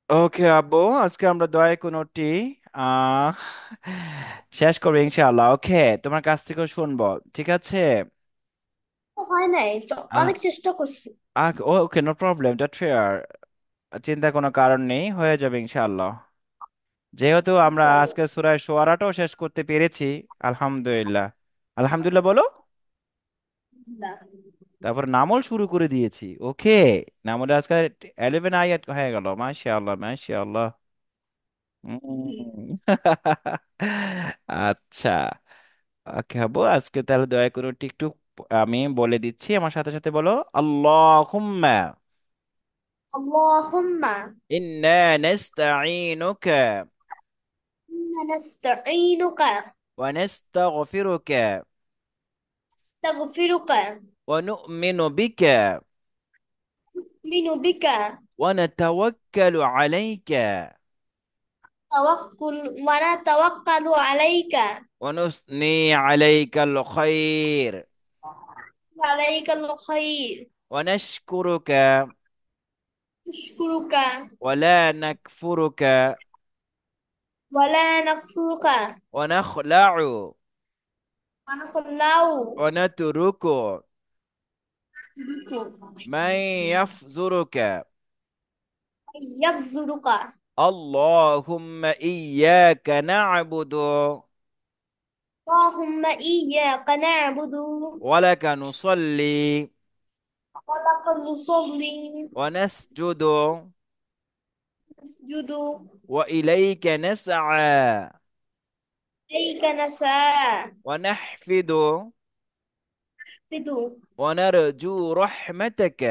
ওকে আব্বু, আজকে আমরা দয়া কোনটি আহ শেষ করবো ইনশাআল্লাহ। ওকে, তোমার কাছ থেকেও শুনবো, ঠিক আছে? হয় নাই তো, আহ অনেক চেষ্টা করছি। ওকে, নো প্রবলেম, দ্যাট ফেয়ার। চিন্তার কোনো কারণ নেই, হয়ে যাবে ইনশাআল্লাহ। যেহেতু আমরা ইনশাআল্লাহ। আজকে সূরা শুআরাটাও শেষ করতে পেরেছি, আলহামদুলিল্লাহ। আলহামদুলিল্লাহ বলো। না। তারপর নামল শুরু করে দিয়েছি। ওকে, নামলে আজকে 11 আয়াত হয়ে গেল, মাশাআল্লাহ মাশাআল্লাহ। হুম। আচ্ছা, ওকে হবো আজকে তাহলে দয়া করে একটু আমি বলে দিচ্ছি, আমার সাথে সাথে বলো। আল্লাহুম্মা اللهم ইন্না নাস্তাঈনুকা إنا نستعينك ওয়া নাস্তাগফিরুকা نستغفرك ওয়া নু'মিনু বিকা نؤمن بك ওয়া নাতাওয়াক্কালু আলাইকা توكل ونتوكل عليك ওয়া নুসনি আলাইকাল খায়র عليك الخير ওয়া নাশকুরুকা نشكرك ওয়া লা নাকফুরুকা ولا نكفرك ওয়া নাখলাউ ونخلع ওয়া নাতরুকু بك মান ইয়াফজুরুকা يبزرك اللهم إياك نعبد اللهم إياك نعبد ولك نصلي ولك نصلي ونسجد نسجد وإليك نسعى إليك نسعى ونحفد بدو ونرجو رحمتك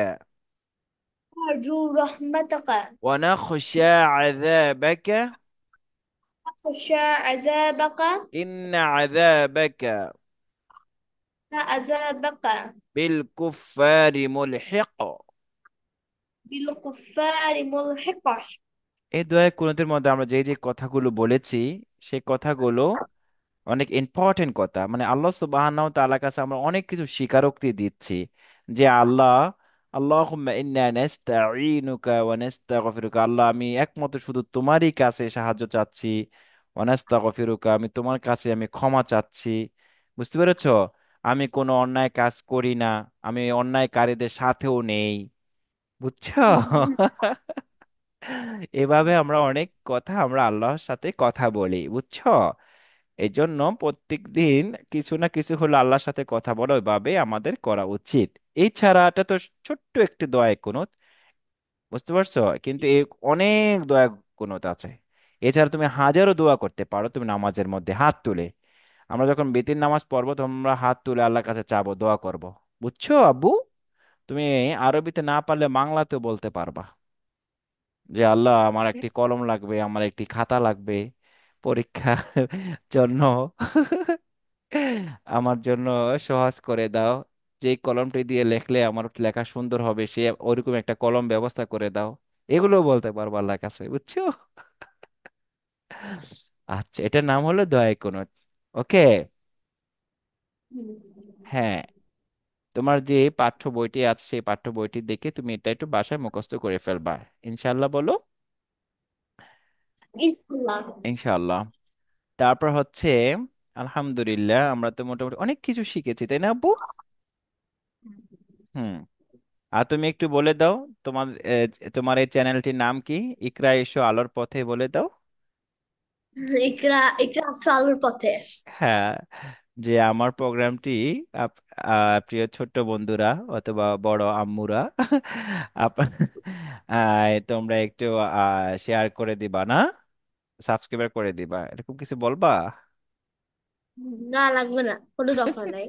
أرجو رحمتك ونخشى عذابك أخشى عذابك إن عذابك لا عذابك بالكفار ملحق। بالكفار ملحق. এই দোয়া কুনুতের মধ্যে আমরা যে যে কথাগুলো বলেছি, সেই কথাগুলো অনেক ইম্পর্টেন্ট কথা, মানে আল্লাহ সুবহানাহু ওয়া তাআলার কাছে আমরা অনেক কিছু স্বীকারোক্তি দিচ্ছি যে আল্লাহ, আল্লাহুম্মা ইন্না নাস্তাঈনুকা ওয়া নাস্তাগফিরুকা, আল্লাহ আমি একমাত্র শুধু তোমারই কাছে সাহায্য চাচ্ছি, ওয়া নাস্তাগফিরুকা আমি তোমার কাছে আমি ক্ষমা চাচ্ছি। বুঝতে পেরেছো? আমি কোনো অন্যায় কাজ করি না, আমি অন্যায়কারীদের সাথেও নেই। বুঝছো? এভাবে আমরা অনেক কথা আমরা আল্লাহর সাথে কথা বলি, বুঝছো? এই জন্য প্রত্যেক দিন কিছু না কিছু হলো আল্লাহর সাথে কথা বলা, ওইভাবে আমাদের করা উচিত। এছাড়া এটা তো ছোট্ট একটি দোয়া কুনুত, বুঝতে পারছো? কিন্তু এই অনেক দোয়া কুনুত আছে। এছাড়া তুমি হাজারো দোয়া করতে পারো তুমি নামাজের মধ্যে হাত তুলে। আমরা যখন বেতির নামাজ পড়বো তোমরা হাত তুলে আল্লাহর কাছে চাবো, দোয়া করব। বুঝছো আব্বু? তুমি আরবিতে না পারলে বাংলাতেও বলতে পারবা যে আল্লাহ আমার একটি কলম লাগবে, আমার একটি খাতা লাগবে পরীক্ষার জন্য। আমার জন্য সহজ করে দাও, যে কলমটি দিয়ে লেখলে আমার লেখা সুন্দর হবে সে ওইরকম একটা কলম ব্যবস্থা করে দাও। এগুলো বলতে পারবো আল্লাহর কাছে, বুঝছো? আচ্ছা, এটার নাম হলো দোয়া কুনুত। ওকে। হ্যাঁ, তোমার যে পাঠ্য বইটি আছে সেই পাঠ্য বইটি দেখে তুমি এটা একটু বাসায় মুখস্থ করে ফেলবা, ইনশাআল্লাহ বলো। ইনশাআল্লাহ। ইনশাআল্লাহ। তারপর হচ্ছে আলহামদুলিল্লাহ, আমরা তো মোটামুটি অনেক কিছু শিখেছি, তাই না আব্বু? হুম। আর তুমি একটু বলে দাও তোমার তোমার এই চ্যানেলটির নাম কি? ইকরা এসো আলোর পথে, বলে দাও। ইকরা ইকরা আসো আলোর পথে। হ্যাঁ, যে আমার প্রোগ্রামটি প্রিয় ছোট্ট বন্ধুরা অথবা বড় আম্মুরা আপ- তোমরা একটু শেয়ার করে দিবা না, সাবস্ক্রাইব করে দিবা, এরকম কিছু বলবা? না, লাগবে না, কোনো দরকার নাই।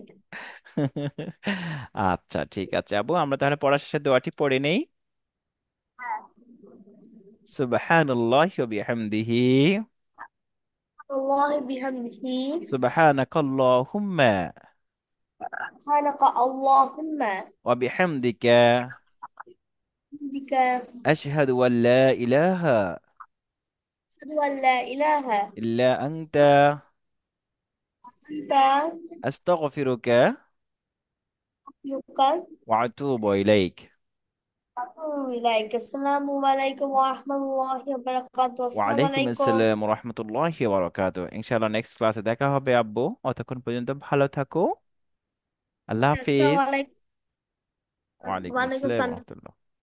আচ্ছা ঠিক আছে আবু, আমরা তাহলে পড়া শেষে দোয়াটি পড়ে নেই। সুবহানাল্লাহি ওয়া বিহামদিহি الله بحمده. সুবহানাকাল্লাহুম্মা خلق اللهم ওয়া বিহামদিকা بك. আশহাদু আল লা ইলাহা أشهد أن لا إله ইল্লা আনতা إلا আস্তাগফিরুকা أنت أستغفرك ওয়া আতুবু ইলাইক। Like, Assalamu alaikum wa rahmatullahi wa barakatuh. Assalamu ওয়ালাইকুম alaikum. আসসালাম রহমতুল্লাহি ওয়া বারাকাতুহু। ইনশাআল্লাহ নেক্সট ক্লাসে দেখা হবে আব্বু। অতক্ষণ পর্যন্ত ভালো থাকো। আল্লাহ Assalamu হাফিজ। alaikum. ওয়ালাইকুম Wa alaikum আসসালাম salam. রহমতুল্লাহ।